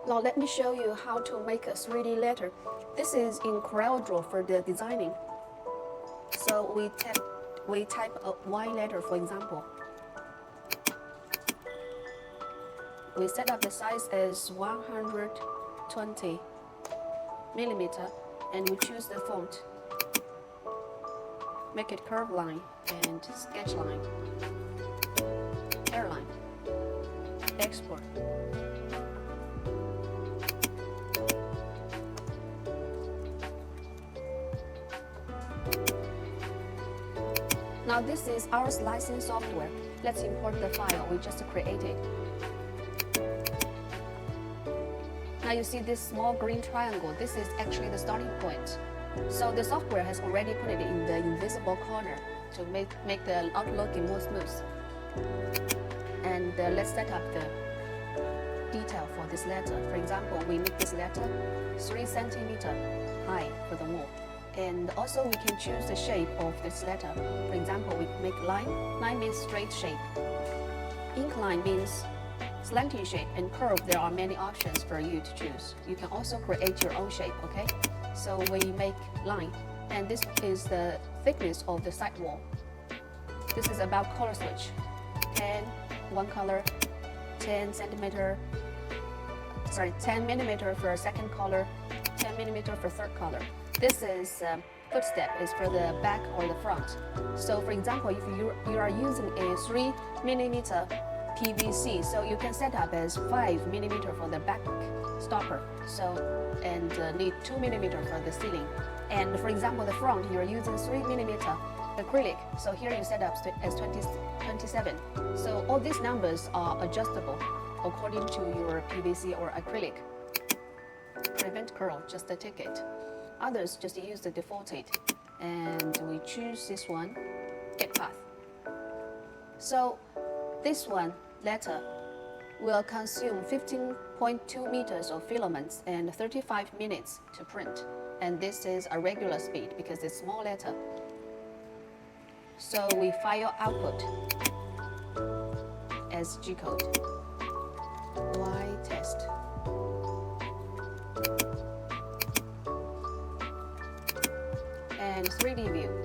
Now let me show you how to make a 3D letter. This is in CorelDRAW for the designing. So we type a Y letter, for example. We set up the size as 120 millimeter, and we choose the font. Make it curve line and sketch line, hairline, export. Now this is our slicing software. Let's import the file we just created. Now you see this small green triangle. This is actually the starting point. So the software has already put it in the invisible corner to make the outlook more smooth. And let's set up the detail for this letter. For example, we make this letter 3 centimeter high for the wall. And also we can choose the shape of this letter. For example, we make line. Line means straight shape. Incline means slanting shape, and curve, there are many options for you to choose. You can also create your own shape, okay? So we make line, and this is the thickness of the side wall. This is about color switch. 10, one color, 10 millimeter for second color, 10 millimeter for third color. This is footstep is for the back or the front. So for example, if you are using a 3 millimeter PVC, so you can set up as 5 millimeter for the back stopper. So and need 2 millimeter for the ceiling. And for example, the front you are using 3 millimeter acrylic. So here you set up as 27. So all these numbers are adjustable according to your PVC or acrylic. Prevent curl, just a ticket. Others just use the defaulted, and we choose this one, get path. So this one letter will consume 15.2 meters of filaments and 35 minutes to print. And this is a regular speed because it's small letter. So we file output as G-code. Y test. And 3D view.